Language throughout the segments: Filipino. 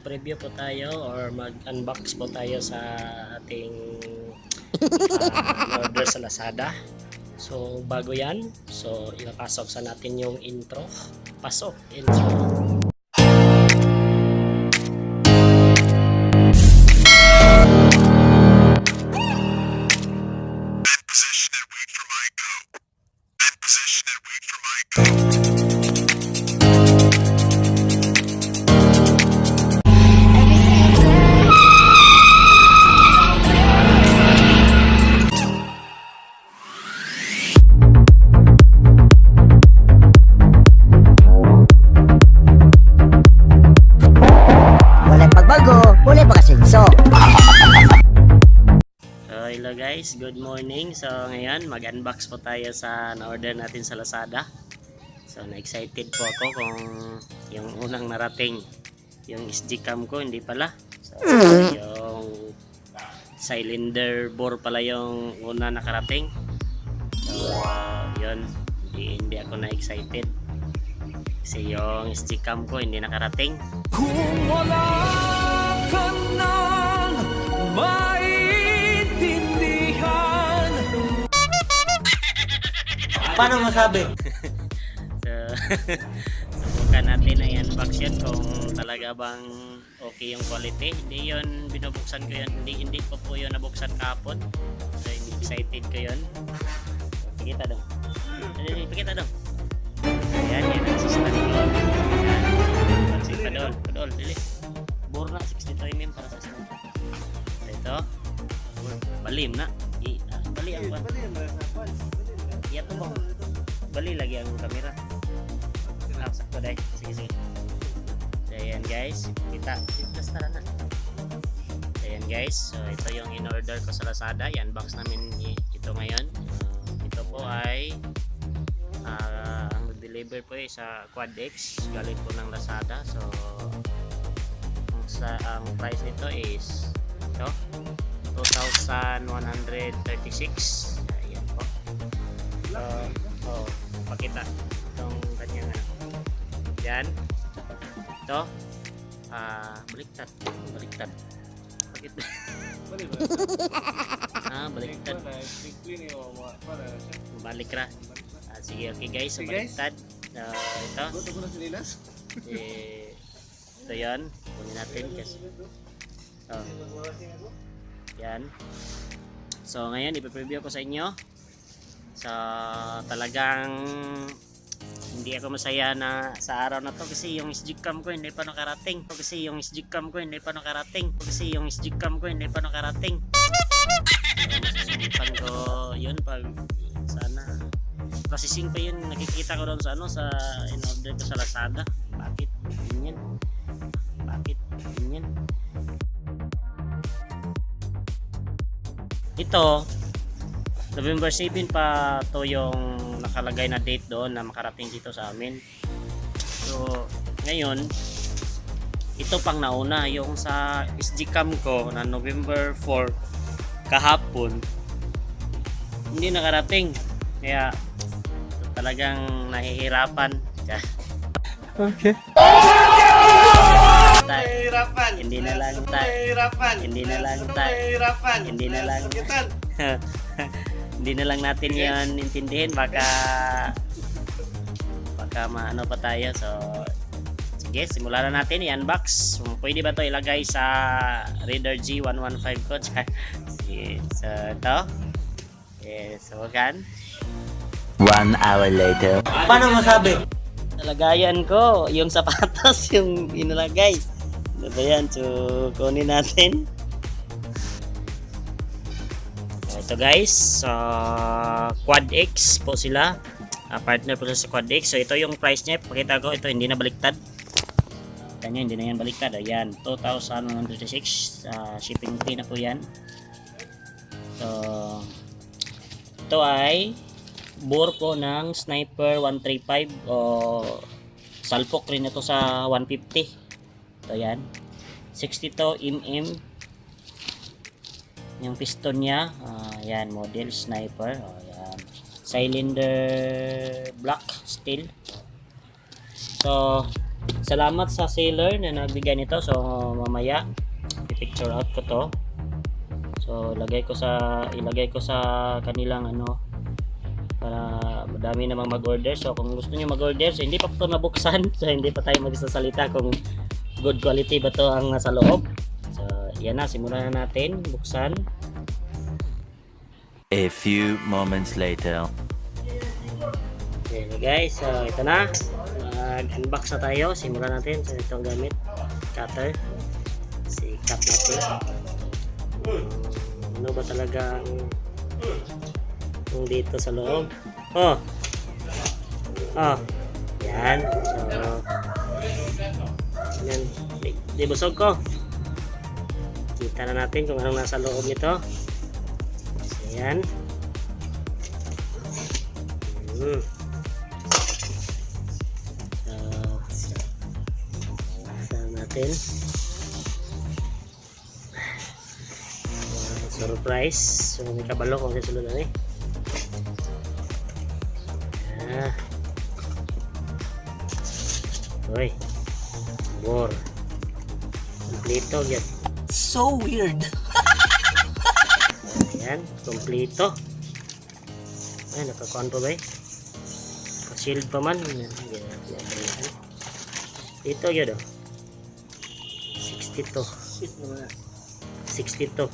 mag-preview po tayo or mag-unbox po tayo sa ating order sa Lazada. So bago yan, so ipapasok sa natin yung intro. Pasok, intro. Hello guys, good morning. So ngayon mag-unbox po tayo sa na-order natin sa Lazada. So na-excited po ako kung yung unang narating yung SD cam ko, hindi pala. So yung cylinder bore pala yung una nakarating. So yun, hindi ako na-excited kasi yung SD cam ko hindi nakarating. Kung wala ka nang maintindihan. Paano masabi? So, subukan natin na i-unbox yan kung talaga bang okay yung quality. Hindi yun binubuksan ko yun. Hindi po yun nabuksan kahapon. So excited ko yun. Pakita daw. Pakita daw. Ayan, yan ang system ko. Pansin pa doon. Padol, dili. Bore na, 62mm para sa system. Ito. Balim na. Bali ang iya po ba? Bali lagi ang kamera. Sakto dahil. Sige. So ayan guys. Kita. Just tara na. So ayan guys. So ito yung in-order ko sa Lazada. I-unbox namin ito ngayon. Ito po ay ang deliver po ay sa QuadX. Galing po ng Lazada. So ang price nito is ito. 2,136. Ayan po. Pakita itong kanyang yan. Ito. Baliktad. Pakita. Baliktad. Balik ra. Sige, okay guys. So, baliktad. Ito. Ito yan. Kunin natin kasi. Yan. So ngayon ipe-preview ko sa inyo. So talagang hindi ako masaya na sa araw na to kasi yung SD cam ko hindi pa nakarating. Masusubukan ko yun pag sana processing pa yun nakikita ko doon sa sa in-order ko sa Lazada. Bakit ganyan? Ito November 7 pa to yung nakalagay na date doon na makarating dito sa amin. So ngayon ito pang nauna yung sa SD cam ko na November 4 kahapon hindi nakarating kaya talagang nahihirapan. Okay. Hindi na lang natin yan intindihin, baka maano pa tayo. So sige, simulan na natin i-unbox. Pwede ba to ilagay sa Reader G115 ko? Sige, so ito so kan 1 hour later. Paano masabi? nalagayan ko yung sapatos yung inilagay. Ano ba yan? So kunin natin. Ito guys, QuadX po sila, partner po sila sa QuadX. So ito yung price niya, pakita ko, ito hindi na baliktad. Kanya hindi na yan baliktad. Ayan, 2,136, shipping fee na po yan. So ito ay bore po ng Sniper 135 o salpok rin ito sa 150. Ito yan, 62mm yung piston niya. Yan, model Sniper. Yan, cylinder black steel. So salamat sa seller na nagbigay nito. So mamaya i-picture out ko to. So ilagay ko sa kanilang ano para madami namang mag-order. So kung gusto niyo mag-order, so hindi pa ito nabuksan. So hindi pa tayo magsasalita kung good quality ba to ang nasa loob. So yan na, simulan na natin buksan. A few moments later. Okay guys, so ito na. Mag-unbox na tayo. Simulan natin. So itong gamit, cutter. Cut natin. Ano ba talaga ang dito sa loob? Oh. Yan. So yan. Di busog ko. Kita na natin kung anong nasa loob nito. So yan. Natin surprise. So may kabalo kung susunod na Uy, more kompleto yan. So weird. Ayan, kompleto. Ay, nakakuan pa ba eh? Naka-shield pa man. Ito yun o. 62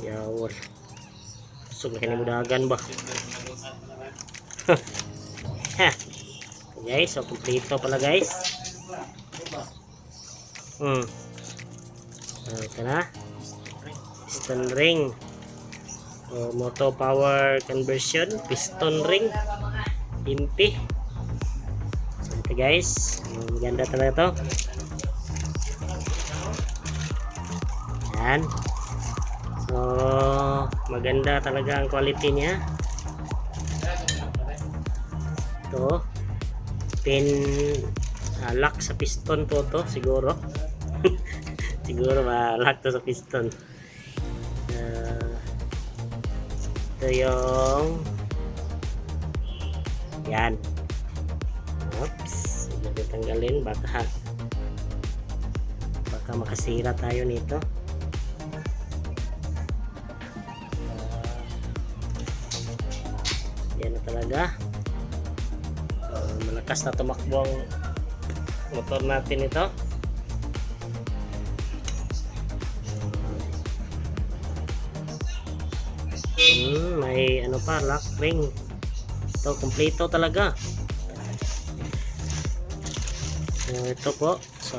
ya wal. So kaya mudagan ba? Ha. Guys, so kompleto pala guys. Ito na. Piston ring. Motor power conversion, piston ring. Impi. So ito guys, ganda talaga to. Yan. So maganda talaga ang quality niya. Ito pin lock sa piston to siguro. Siguro lock to sa piston. Ito yung yan. Oops, hindi tanggalin baka makasira tayo nito. Yan na talaga. Malakas na tumakbo ang motor natin ito. May ano pa, lock ring. Ito kompleto talaga. So ito po. So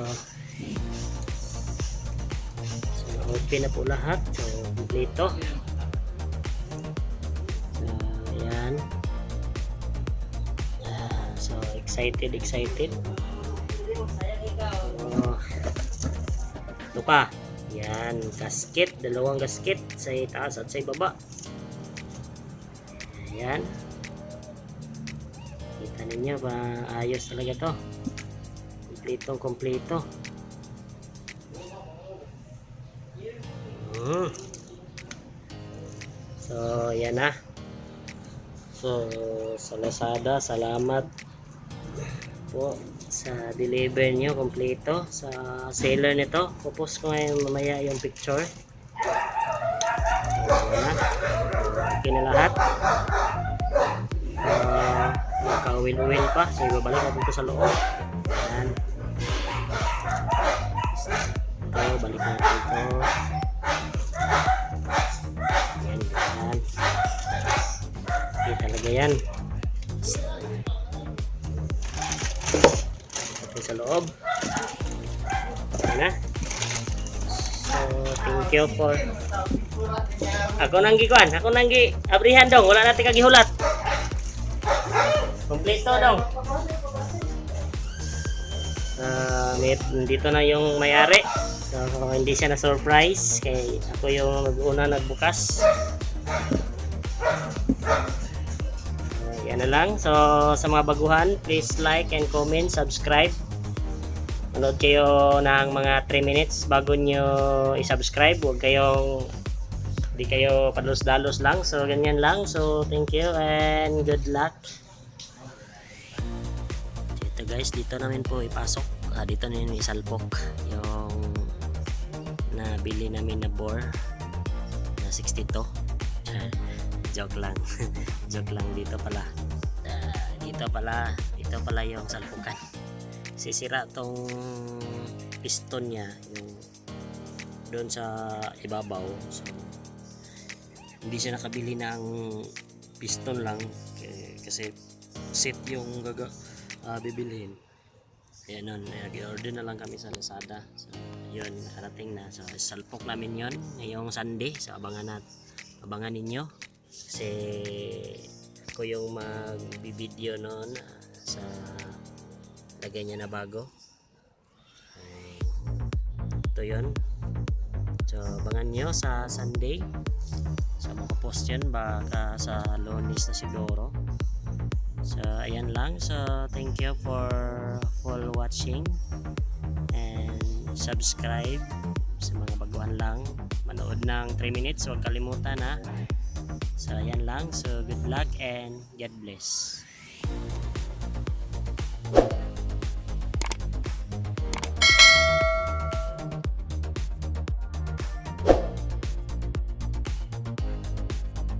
open na po lahat. So kompleto. Ayan. So excited. Ito pa. Yan, gasket, dalawang gasket sa taas at sa baba. Ayan. Kita ninyo ba, ayos talaga to. Kompleto. So yan na. So sa Lazada, salamat po sa deliver nyo kompleto sa seller nito. Popost ko ngayon mamaya yung picture. Okay na lahat. Naka-uwin-uwin pa. So ibabalik natin ito sa loob. Ayan. Ito, balik natin ito. Ayan. Okay talaga yan. Sa loob. Ayan na. So thank you for ako nang abrihan dong, wala natin kagihulat. Kompleto dong. Dito na yung may-ari. So hindi siya na surprise kay ako yung una nagbukas. Yan na lang. So sa mga baguhan, please like and comment, subscribe. Manood kayo ng mga 3 minutes bago nyo i-subscribe. Hindi kayo palos-dalos lang. So ganyan lang. So thank you and good luck. Ito guys, dito namin po ipasok. Dito na yung isalpok yung nabili namin na bore na 62. Joke lang. Joke lang. Dito pala yung salpukan. Sisira tong piston niya yung doon sa ibabaw, so hindi siya nakabili ng piston lang kasi set yung bibilhin. Kaya nun, nag-order na lang kami sa Lazada. So yun, nakarating na. So salpok namin yun ngayong Sunday. So abangan ninyo kasi ako yung magbibideo noon sa lagay niya na bago. Ay, ito yun. So abangan nyo sa Sunday. So makapost yan baka sa Lunes na siguro. So ayan lang. So thank you for watching and subscribe sa mga baguhan lang. Manood ng 3 minutes, huwag kalimutan ha. So ayan lang. So good luck and God bless.